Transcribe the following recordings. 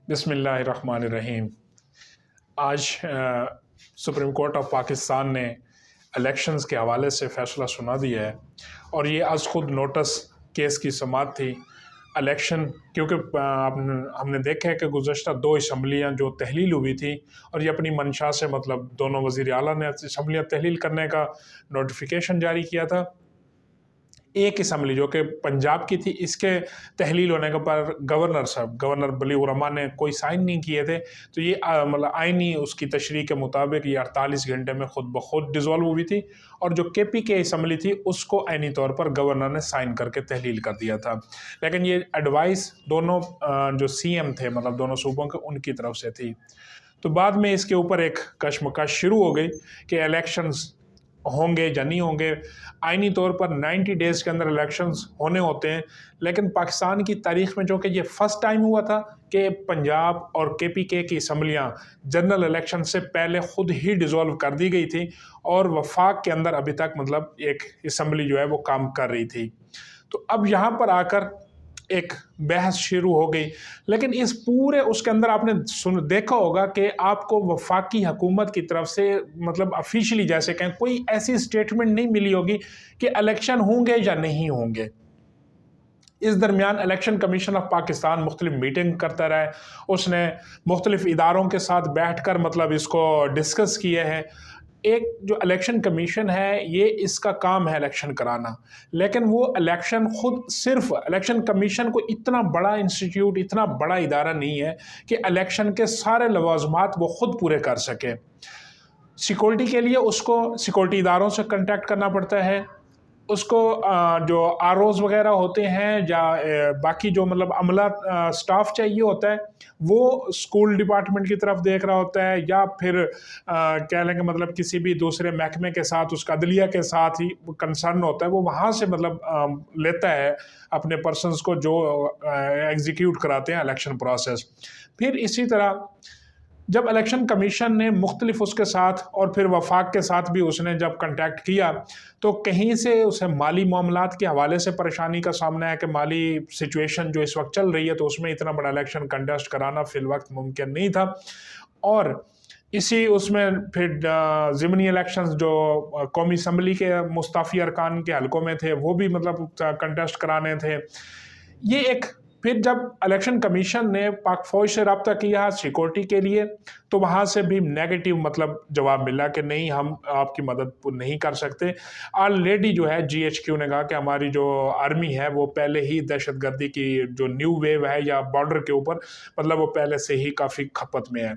बिस्मिल्लाहिर्रहमानिर्रहीम। आज supreme court of Pakistan ने इलेक्शंस के हवाले से फ़ैसला सुना दिया है और ये आज खुद नोटिस केस की समाअत थी। इलेक्शन क्योंकि हमने देखा है कि गुज़श्ता 2 असम्बलियाँ जो तहलील हुई थी और ये अपनी मंशा से मतलब दोनों वज़ीर आला ने असम्बलियाँ तहलील करने का नोटिफिकेशन जारी किया था। एक असम्बली जो कि पंजाब की थी, इसके तहलील होने के पर गवर्नर बलीग़ुर रहमान ने कोई साइन नहीं किए थे, तो ये मतलब आइनी उसकी तशरीह के मुताबिक ये 48 घंटे में खुद ब खुद डिज़ोल्व हुई थी और जो केपी के असम्बली थी उसको आइनी तौर पर गवर्नर ने साइन करके तहलील कर दिया था। लेकिन ये एडवाइस दोनों जो सीएम थे मतलब दोनों सूबों के उनकी तरफ से थी। तो बाद में इसके ऊपर एक कशमकश शुरू हो गई कि इलेक्शंस होंगे या नहीं होंगे। आइनी तौर पर 90 डेज़ के अंदर इलेक्शंस होने होते हैं, लेकिन पाकिस्तान की तारीख में जो कि ये फर्स्ट टाइम हुआ था कि पंजाब और केपीके की असम्बलियाँ जनरल इलेक्शन से पहले खुद ही डिज़ोल्व कर दी गई थी और वफाक के अंदर अभी तक मतलब एक असम्बली जो है वो काम कर रही थी। तो अब यहाँ पर आकर एक बहस शुरू हो गई, लेकिन इस पूरे उसके अंदर आपने देखा होगा कि आपको वफाकी हुकूमत की तरफ से मतलब ऑफिशियली जैसे कहें कोई ऐसी स्टेटमेंट नहीं मिली होगी कि इलेक्शन होंगे या नहीं होंगे। इस दरमियान इलेक्शन कमीशन ऑफ पाकिस्तान मुख्तलिफ मीटिंग करता रहा है, उसने मुख्तलिफ इदारों के साथ बैठ कर मतलब इसको डिस्कस किए हैं। एक जो इलेक्शन कमीशन है ये इसका काम है इलेक्शन कराना, लेकिन वो इलेक्शन खुद सिर्फ इलेक्शन कमीशन को इतना बड़ा इंस्टीट्यूट इतना बड़ा इदारा नहीं है कि इलेक्शन के सारे लवाजमात वो खुद पूरे कर सके। सिक्योरिटी के लिए उसको सिक्योरिटी इदारों से कांटेक्ट करना पड़ता है, उसको जो आरओज़ वगैरह होते हैं या बाकी जो मतलब अमला स्टाफ चाहिए होता है वो स्कूल डिपार्टमेंट की तरफ देख रहा होता है या फिर कह लेंगे मतलब किसी भी दूसरे महकमे के साथ उसका अदलिया के साथ ही कंसर्न होता है, वो वहाँ से मतलब लेता है अपने पर्सनस को जो एग्जीक्यूट कराते हैं इलेक्शन प्रोसेस। फिर इसी तरह जब इलेक्शन कमीशन ने मुख्तलिफ उसके साथ और फिर वफाक के साथ भी उसने जब कंटेक्ट किया तो कहीं से उसे माली मामलात के हवाले से परेशानी का सामना है कि माली सिचुएशन जो इस वक्त चल रही है तो उसमें इतना बड़ा इलेक्शन कंटेस्ट कराना फिल वक्त मुमकिन नहीं था। और इसी उसमें फिर ज़िमनी इलेक्शंस जो कौमी असम्बली के मुस्ताफ़ी अरकान के हलकों में थे वो भी मतलब कंटेस्ट कराने थे। ये एक फिर जब इलेक्शन कमीशन ने पाक फौज से रब्ता किया सिक्योरिटी के लिए तो वहाँ से भी नेगेटिव मतलब जवाब मिला कि नहीं हम आपकी मदद नहीं कर सकते। ऑलरेडी जो है जीएचक्यू ने कहा कि हमारी जो आर्मी है वो पहले ही दहशतगर्दी की जो न्यू वेव है या बॉर्डर के ऊपर मतलब वो पहले से ही काफ़ी खपत में है।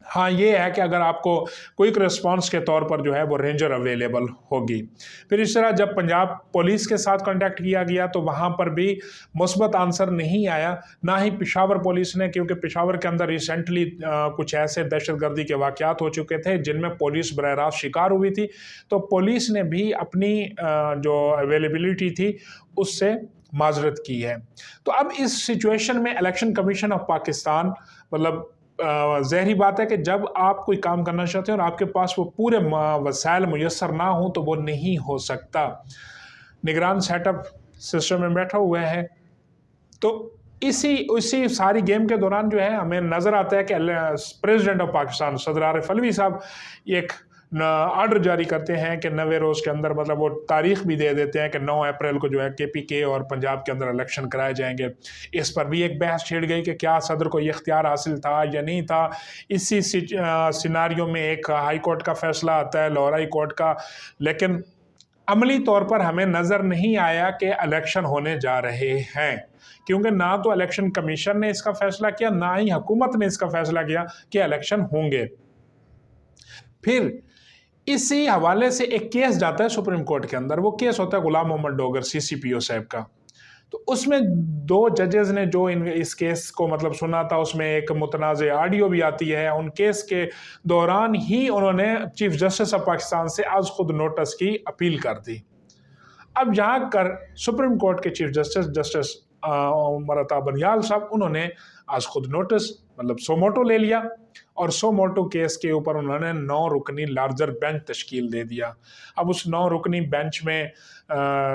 हाँ ये है कि अगर आपको क्विक रिस्पांस के तौर पर जो है वो रेंजर अवेलेबल होगी। फिर इस तरह जब पंजाब पुलिस के साथ कांटेक्ट किया गया तो वहाँ पर भी मुस्बत आंसर नहीं आया, ना ही पेशावर पुलिस ने, क्योंकि पेशावर के अंदर रिसेंटली कुछ ऐसे दहशतगर्दी के वाक़यात हो चुके थे जिनमें पुलिस बरह रास्त शिकार हुई थी, तो पुलिस ने भी अपनी जो अवेलेबिलिटी थी उससे माजरत की है। तो अब इस सिचुएशन में इलेक्शन कमीशन ऑफ पाकिस्तान मतलब ज़ाहिरी बात है कि जब आप कोई काम करना चाहते हैं और आपके पास वो पूरे वसाइल मुयस्सर ना हो तो वो नहीं हो सकता। निगरान सेटअप सिस्टम में बैठा हुआ है, तो इसी सारी गेम के दौरान जो है हमें नज़र आता है कि प्रेसिडेंट ऑफ पाकिस्तान सदर आरिफ अलवी साहब एक आर्डर जारी करते हैं कि 90 रोज़ के अंदर मतलब वो तारीख भी दे देते हैं कि 9 अप्रैल को जो है केपीके और पंजाब के अंदर इलेक्शन कराए जाएंगे। इस पर भी एक बहस छिड़ गई कि क्या सदर को ये इख्तियार हासिल था या नहीं था। इसी सिनारियों में एक हाई कोर्ट का फैसला आता है, लाहौर हाई कोर्ट का, लेकिन अमली तौर पर हमें नज़र नहीं आया कि इलेक्शन होने जा रहे हैं, क्योंकि ना तो इलेक्शन कमीशन ने इसका फैसला किया ना ही हुकूमत ने इसका फैसला किया कि इलेक्शन होंगे। फिर इसी हवाले से एक केस जाता है सुप्रीम कोर्ट के अंदर, वो केस होता है गुलाम मोहम्मद डोगर सीसीपीओ साहब का। तो उसमें 2 जजेस ने जो इस केस को मतलब सुना था उसमें एक मुतनाज़ ऑडियो भी आती है। उन केस के दौरान ही उन्होंने चीफ जस्टिस ऑफ पाकिस्तान से आज खुद नोटिस की अपील कर दी। अब यहाँ कर सुप्रीम कोर्ट के चीफ जस्टिस मरता बनियाल साहब, उन्होंने आज खुद नोटिस मतलब सोमोटो ले लिया और सोमोटो केस के ऊपर उन्होंने 9 रुकनी लार्जर बेंच तश्कील दे दिया। अब उस 9 रुकनी बेंच में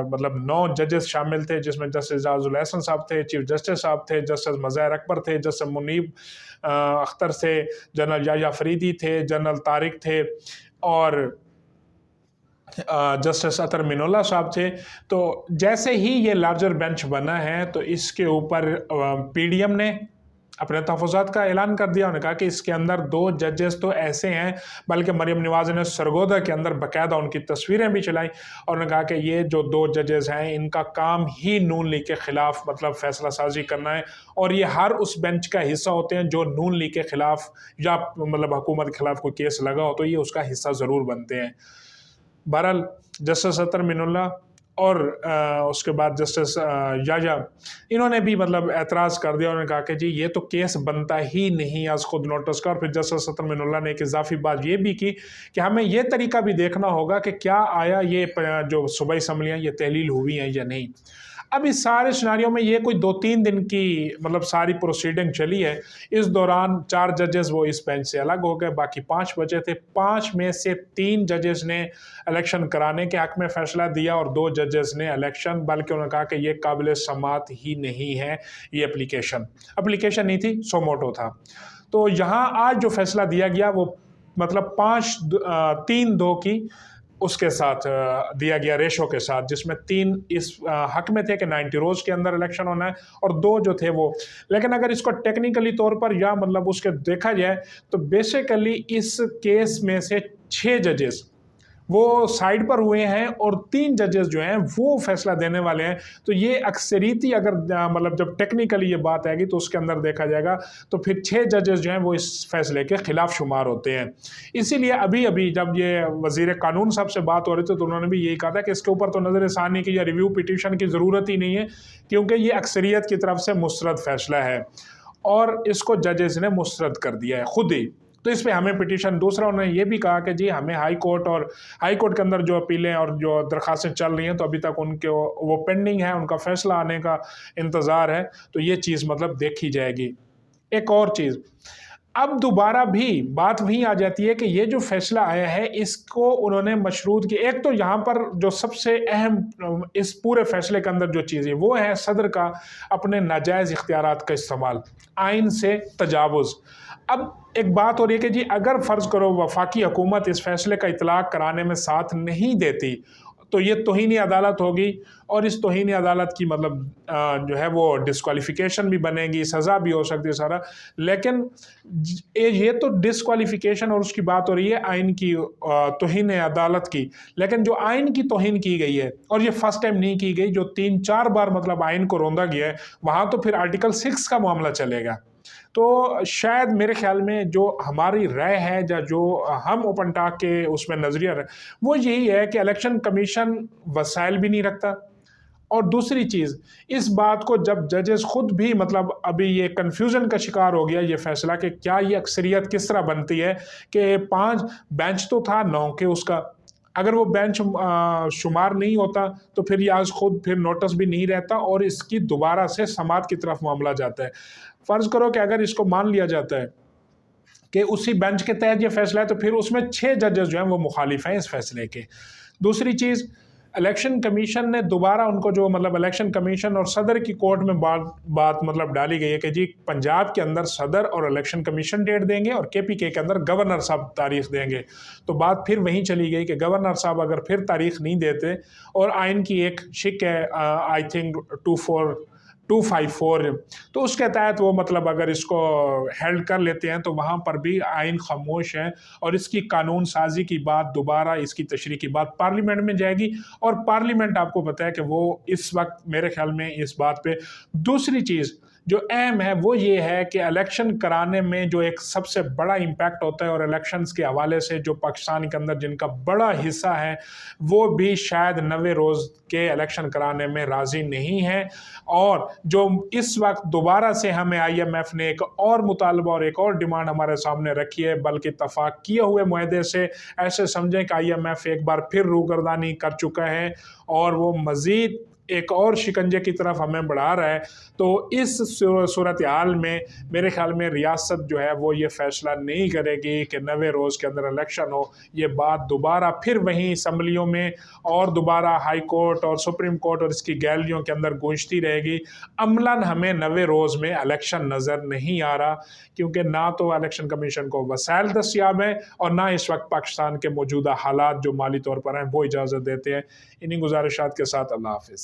मतलब 9 जजेस शामिल थे, जिसमें जस्टिस एजाजुल एहसन साहब थे, चीफ जस्टिस साहब थे, जस्टिस मज़हर अकबर थे, जस्टिस मुनीब अख्तर थे, जनरल याया फरीदी थे, जनरल तारिक थे और जस्टिस अतर मिनुल्लाह साहब थे। तो जैसे ही ये लार्जर बेंच बना है तो इसके ऊपर पीडीएम ने अपने तहफ़्फ़ुज़ात का ऐलान कर दिया। उन्होंने कहा कि इसके अंदर 2 जजेस तो ऐसे हैं, बल्कि मरियम नवाज़ ने सरगोदा के अंदर बाकायदा उनकी तस्वीरें भी चलाई और उन्होंने कहा कि ये जो 2 जजेस हैं इनका काम ही नून लीग के ख़िलाफ़ मतलब फ़ैसला साजी करना है और ये हर उस बेंच का हिस्सा होते हैं जो नून लीग के ख़िलाफ़ या मतलब हुकूमत के ख़िलाफ़ कोई केस लगा हो तो ये उसका हिस्सा ज़रूर बनते हैं। बहरहाल जस्टिस अतर मिनुल्लाह और उसके बाद जस्टिस याया, इन्होंने भी मतलब एतराज़ कर दिया। उन्होंने कहा कि जी ये तो केस बनता ही नहीं आज खुद नोटिस का। और फिर जस्टिस अतर मिनुल्लाह ने एक इजाफी बात ये भी की कि हमें ये तरीका भी देखना होगा कि क्या आया ये जो सूबाई असम्बलियाँ ये तहलील हुई हैं या नहीं। अब इस सारे सिनारियों में ये कोई 2-3 दिन की मतलब सारी प्रोसीडिंग चली है। इस दौरान 4 जजेस वो इस बेंच से अलग हो गए, बाकी 5 बचे थे। 5 में से 3 जजेस ने इलेक्शन कराने के हक़ में फ़ैसला दिया और 2 जजेस ने इलेक्शन, बल्कि उन्होंने कहा कि ये काबिल समात ही नहीं है, ये एप्लीकेशन नहीं थी, सोमोटो था। तो यहाँ आज जो फ़ैसला दिया गया वो मतलब 3-2 की उसके साथ दिया गया रेशो के साथ, जिसमें 3 इस हक में थे कि 90 रोज़ के अंदर इलेक्शन होना है और 2 जो थे वो। लेकिन अगर इसको टेक्निकली तौर पर या मतलब उसके देखा जाए तो बेसिकली इस केस में से 6 जजेस वो साइड पर हुए हैं और 3 जजेस जो हैं वो फैसला देने वाले हैं। तो ये अक्सरियती अगर मतलब जब टेक्निकली ये बात आएगी तो उसके अंदर देखा जाएगा तो फिर 6 जजेस जो हैं वो इस फैसले के खिलाफ शुमार होते हैं। इसीलिए अभी जब ये वज़ीर कानून साहब से बात हो रही थी तो उन्होंने भी यही कहा था कि इसके ऊपर तो नज़र षानी की या रिव्यू पिटीशन की ज़रूरत ही नहीं है, क्योंकि ये अक्सरियत की तरफ से मुस्तरद फैसला है और इसको जजेस ने मुस्तरद कर दिया है खुद ही। तो इस पे हमें पिटीशन, दूसरा उन्होंने ये भी कहा कि जी हमें हाई कोर्ट के अंदर जो अपीलें और जो दरखास्तें चल रही हैं तो अभी तक उनके वो पेंडिंग है, उनका फैसला आने का इंतज़ार है। तो ये चीज़ मतलब देखी जाएगी। एक और चीज़, अब दोबारा भी बात वहीं आ जाती है कि ये जो फैसला आया है इसको उन्होंने मशरूत की। एक तो यहाँ पर जो सबसे अहम इस पूरे फैसले के अंदर जो चीज़ है वो है सदर का अपने नाजायज़ इख्तियारात का इस्तेमाल, आइन से तजावुज़। अब एक बात हो रही है कि जी अगर फ़र्ज़ करो वफाकी हुकूमत इस फैसले का इतलाक़ कराने में साथ नहीं देती तो ये तौहीन अदालत होगी और इस तौहीन अदालत की मतलब जो है वो डिस्क्वालिफ़िकेशन भी बनेगी, सज़ा भी हो सकती है सारा। लेकिन ये तो डिस्क्वालिफ़िकेशन और उसकी बात हो रही है आइन की तौहीन अदालत की, लेकिन जो आइन की तौहीन की गई है और ये फर्स्ट टाइम नहीं की गई, जो 3-4 बार मतलब आइन को रौंदा गया है, वहाँ तो फिर आर्टिकल 6 का मामला चलेगा। तो शायद मेरे ख़्याल में जो हमारी राय है या जो हम ओपन टॉक के उसमें नज़रिया है वो यही है कि इलेक्शन कमीशन वसाइल भी नहीं रखता। और दूसरी चीज़, इस बात को जब जजेस खुद भी मतलब अभी ये कन्फ्यूज़न का शिकार हो गया ये फ़ैसला कि क्या ये अक्सरियत किस तरह बनती है कि 5 बेंच तो था 9 के उसका, अगर वो बेंच शुमार नहीं होता तो फिर ये आज खुद फिर नोटिस भी नहीं रहता और इसकी दोबारा से समात की तरफ मामला जाता है। फ़र्ज़ करो कि अगर इसको मान लिया जाता है कि उसी बेंच के तहत ये फैसला है तो फिर उसमें 6 जजेस जो हैं वो मुखालिफ हैं इस फैसले के। दूसरी चीज़, इलेक्शन कमीशन ने दोबारा उनको जो मतलब इलेक्शन कमीशन और सदर की कोर्ट में बात मतलब डाली गई है कि जी पंजाब के अंदर सदर और इलेक्शन कमीशन डेट देंगे और केपीके के अंदर गवर्नर साहब तारीख देंगे। तो बात फिर वहीं चली गई कि गवर्नर साहब अगर फिर तारीख नहीं देते और आइन की एक शिक है आई थिंक 254 तो उसके तहत वो मतलब अगर इसको हेल्ड कर लेते हैं तो वहाँ पर भी आइन खामोश है और इसकी कानून साजी की बात दोबारा इसकी तशरीह की बात पार्लियामेंट में जाएगी और पार्लियामेंट आपको पता है कि वो इस वक्त मेरे ख्याल में इस बात पे। दूसरी चीज़ जो अहम है वो ये है कि इलेक्शन कराने में जो एक सबसे बड़ा इम्पैक्ट होता है और इलेक्शंस के हवाले से जो पाकिस्तान के अंदर जिनका बड़ा हिस्सा है वो भी शायद 90 रोज़ के इलेक्शन कराने में राज़ी नहीं है। और जो इस वक्त दोबारा से हमें IMF ने एक और मुतालबा और एक और डिमांड हमारे सामने रखी है, बल्कि इत्तफाक किए हुए मुआहदे से ऐसे समझें कि IMF एक बार फिर रूगर्दानी कर चुका है और वो मज़ीद ایک اور شکنجے کی طرف ہمیں بڑھا رہا ہے۔ تو اس صورتحال میں میرے خیال میں ریاست جو ہے وہ یہ فیصلہ نہیں کرے گی کہ 90 روز کے اندر الیکشن ہو۔ یہ بات دوبارہ پھر وہیں اسمبلیوں میں اور دوبارہ ہائی کورٹ اور سپریم کورٹ اور اس کی گیلریوں کے اندر گونجتی رہے گی۔ عملاً ہمیں 90 روز میں الیکشن نظر نہیں آ رہا، کیونکہ نہ تو الیکشن کمیشن کو وسائل دستیاب ہیں اور نہ اس وقت پاکستان کے موجودہ حالات جو مالی طور پر ہیں وہ اجازت دیتے ہیں۔ انہی گزارشات کے ساتھ اللہ حافظ۔